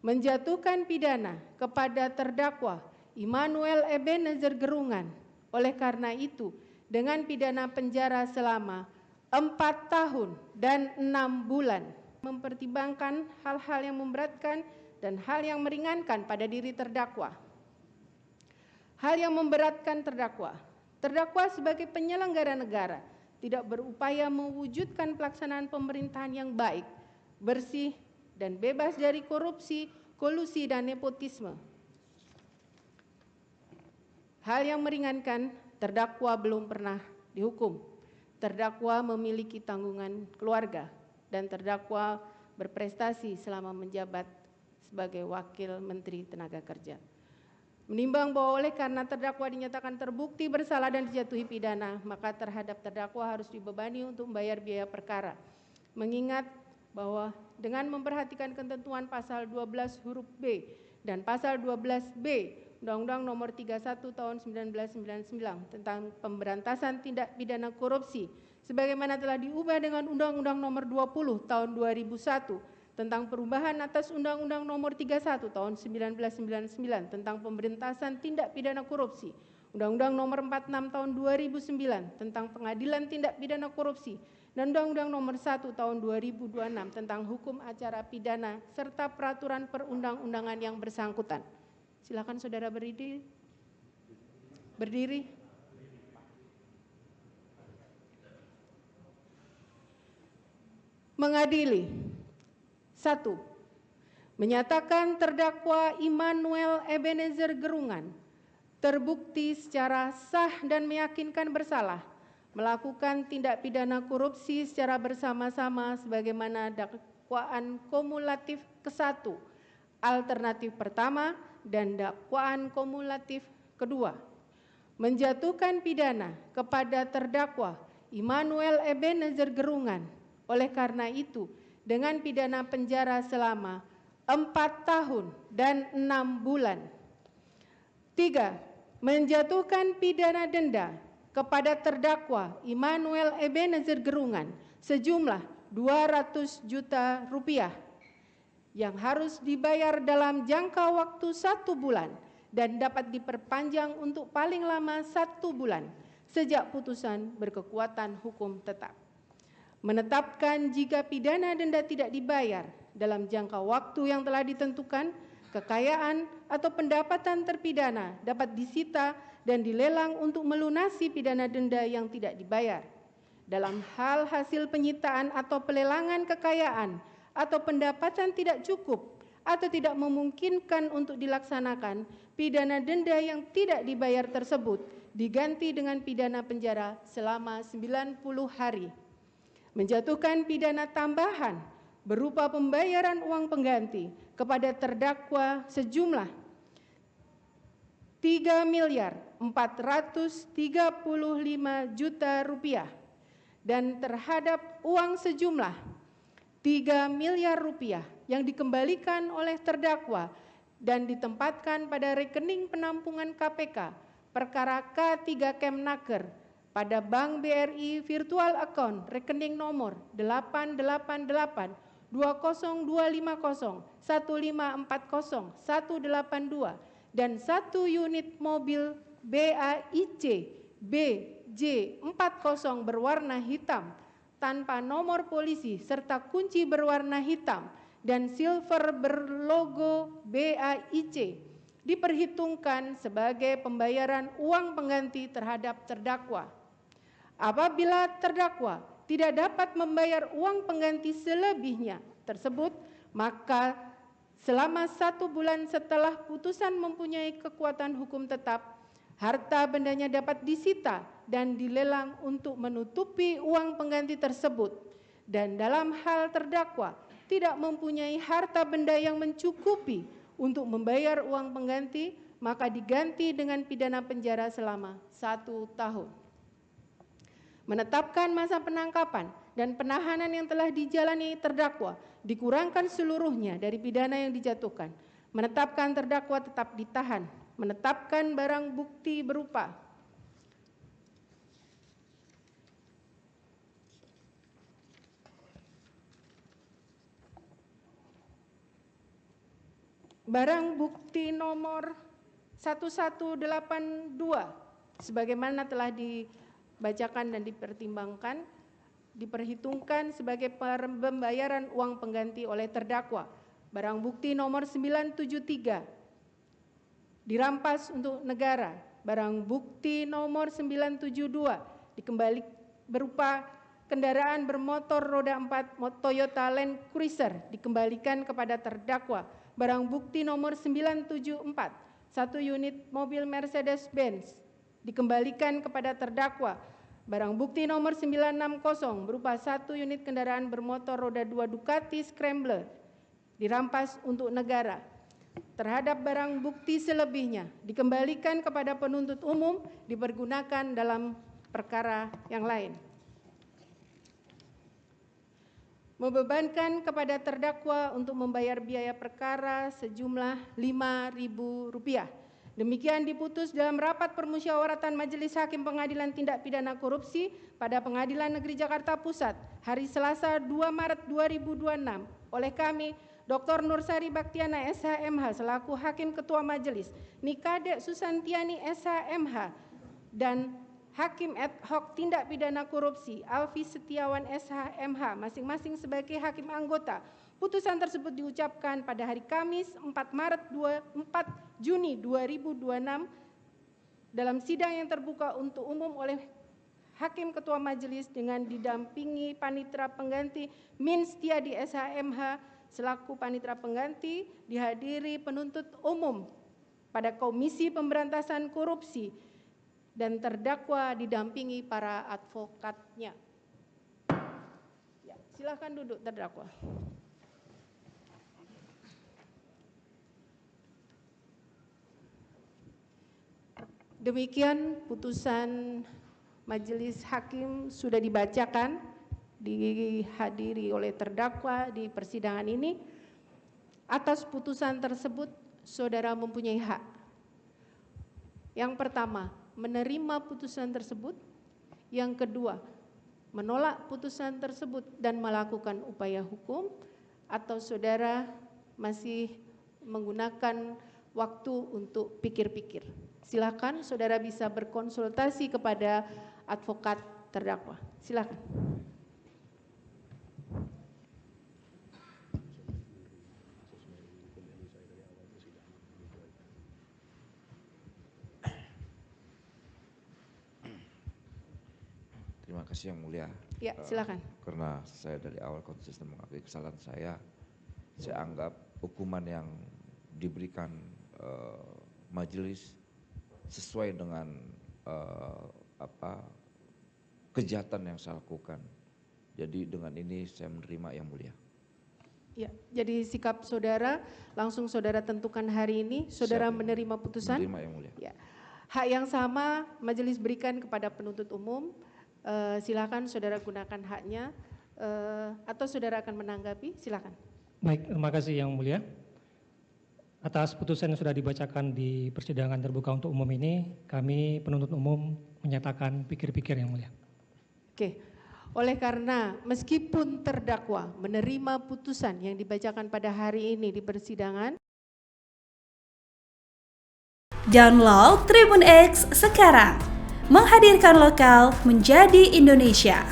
menjatuhkan pidana kepada terdakwa Immanuel Ebenezer Gerungan. Oleh karena itu, dengan pidana penjara selama 4 tahun dan 6 bulan, mempertimbangkan hal-hal yang memberatkan dan hal yang meringankan pada diri terdakwa. Hal yang memberatkan terdakwa. Terdakwa sebagai penyelenggara negara tidak berupaya mewujudkan pelaksanaan pemerintahan yang baik, bersih, dan bebas dari korupsi, kolusi, dan nepotisme. Hal yang meringankan, terdakwa belum pernah dihukum. Terdakwa memiliki tanggungan keluarga dan terdakwa berprestasi selama menjabat sebagai Wakil Menteri Tenaga Kerja. Menimbang bahwa oleh karena terdakwa dinyatakan terbukti bersalah dan dijatuhi pidana, maka terhadap terdakwa harus dibebani untuk membayar biaya perkara. Mengingat bahwa dengan memperhatikan ketentuan pasal 12 huruf B dan pasal 12B Undang-Undang Nomor 31 Tahun 1999 tentang pemberantasan tindak pidana korupsi sebagaimana telah diubah dengan Undang-Undang Nomor 20 Tahun 2001 tentang perubahan atas Undang-Undang Nomor 31 Tahun 1999 tentang pemberantasan tindak pidana korupsi, Undang-Undang Nomor 46 Tahun 2009 tentang pengadilan tindak pidana korupsi, dan Undang-Undang Nomor 1 Tahun 2026 tentang hukum acara pidana serta peraturan perundang-undangan yang bersangkutan. Silakan saudara berdiri. Mengadili. 1. Menyatakan terdakwa Immanuel Ebenezer Gerungan terbukti secara sah dan meyakinkan bersalah melakukan tindak pidana korupsi secara bersama-sama sebagaimana dakwaan kumulatif ke-1, alternatif pertama, dan dakwaan kumulatif kedua. Menjatuhkan pidana kepada terdakwa Immanuel Ebenezer Gerungan. Oleh karena itu, dengan pidana penjara selama 4 tahun dan 6 bulan. 3. Menjatuhkan pidana denda kepada terdakwa Immanuel Ebenezer Gerungan sejumlah 200 juta rupiah yang harus dibayar dalam jangka waktu 1 bulan dan dapat diperpanjang untuk paling lama 1 bulan sejak putusan berkekuatan hukum tetap. Menetapkan jika pidana denda tidak dibayar dalam jangka waktu yang telah ditentukan, kekayaan atau pendapatan terpidana dapat disita dan dilelang untuk melunasi pidana denda yang tidak dibayar. Dalam hal hasil penyitaan atau pelelangan kekayaan atau pendapatan tidak cukup atau tidak memungkinkan untuk dilaksanakan, pidana denda yang tidak dibayar tersebut diganti dengan pidana penjara selama 90 hari. Menjatuhkan pidana tambahan berupa pembayaran uang pengganti kepada terdakwa sejumlah 3.435 juta rupiah dan terhadap uang sejumlah 3 miliar rupiah yang dikembalikan oleh terdakwa dan ditempatkan pada rekening penampungan KPK perkara K3 Kemnaker pada Bank BRI virtual account rekening nomor 8882501540182 dan 1 unit mobil BAIC BJ40 berwarna hitam tanpa nomor polisi serta kunci berwarna hitam dan silver berlogo BAIC diperhitungkan sebagai pembayaran uang pengganti terhadap terdakwa. Apabila terdakwa tidak dapat membayar uang pengganti selebihnya tersebut, maka selama 1 bulan setelah putusan mempunyai kekuatan hukum tetap, harta bendanya dapat disita dan dilelang untuk menutupi uang pengganti tersebut. Dan dalam hal terdakwa tidak mempunyai harta benda yang mencukupi untuk membayar uang pengganti, maka diganti dengan pidana penjara selama 1 tahun. Menetapkan masa penangkapan dan penahanan yang telah dijalani terdakwa dikurangkan seluruhnya dari pidana yang dijatuhkan. Menetapkan terdakwa tetap ditahan. Menetapkan barang bukti berupa barang bukti nomor 1182 sebagaimana telah dibacakan dan dipertimbangkan diperhitungkan sebagai pembayaran uang pengganti oleh terdakwa. Barang bukti nomor 973 dirampas untuk negara. Barang bukti nomor 972 dikembali berupa kendaraan bermotor roda 4 Toyota Land Cruiser dikembalikan kepada terdakwa. Barang bukti nomor 974 1 unit mobil Mercedes-Benz dikembalikan kepada terdakwa. Barang bukti nomor 960 berupa 1 unit kendaraan bermotor roda 2 Ducati Scrambler dirampas untuk negara. Terhadap barang bukti selebihnya dikembalikan kepada penuntut umum dipergunakan dalam perkara yang lain. Membebankan kepada terdakwa untuk membayar biaya perkara sejumlah Rp5.000. Demikian diputus dalam rapat permusyawaratan Majelis Hakim Pengadilan Tindak Pidana Korupsi pada Pengadilan Negeri Jakarta Pusat hari Selasa 2 Maret 2026 oleh kami Dr. Nursari Baktiana SHMH selaku Hakim Ketua Majelis, Nikadek Susantiani SHMH dan Hakim ad hoc Tindak Pidana Korupsi Alfi Setiawan SHMH masing-masing sebagai hakim anggota. Putusan tersebut diucapkan pada hari Kamis 4 Juni 2026 dalam sidang yang terbuka untuk umum oleh Hakim Ketua Majelis dengan didampingi Panitera Pengganti Min Setiadi SHMH selaku Panitera Pengganti, dihadiri penuntut umum pada Komisi Pemberantasan Korupsi dan terdakwa didampingi para advokatnya. Ya, silakan duduk terdakwa. Demikian putusan Majelis Hakim sudah dibacakan, dihadiri oleh terdakwa di persidangan ini. Atas putusan tersebut, saudara mempunyai hak. Yang pertama, menerima putusan tersebut. Yang kedua, menolak putusan tersebut dan melakukan upaya hukum, atau saudara masih menggunakan waktu untuk pikir-pikir. Silakan saudara bisa berkonsultasi kepada advokat terdakwa. Silakan. Terima kasih Yang Mulia. Ya, silakan. Karena saya dari awal konsisten mengakui kesalahan saya anggap hukuman yang diberikan majelis sesuai dengan kejahatan yang saya lakukan. Jadi dengan ini saya menerima Yang Mulia. Ya, jadi sikap saudara langsung saudara tentukan hari ini, saudara menerima putusan. Menerima Yang Mulia. Ya. Hak yang sama majelis berikan kepada penuntut umum. Silakan saudara gunakan haknya, atau saudara akan menanggapi, silakan. Baik, terima kasih Yang Mulia. Atas putusan yang sudah dibacakan di persidangan terbuka untuk umum ini, kami penuntut umum menyatakan pikir-pikir Yang Mulia. Oke, oleh karena meskipun terdakwa menerima putusan yang dibacakan pada hari ini di persidangan. Download Tribun X sekarang. Menghadirkan lokal menjadi Indonesia.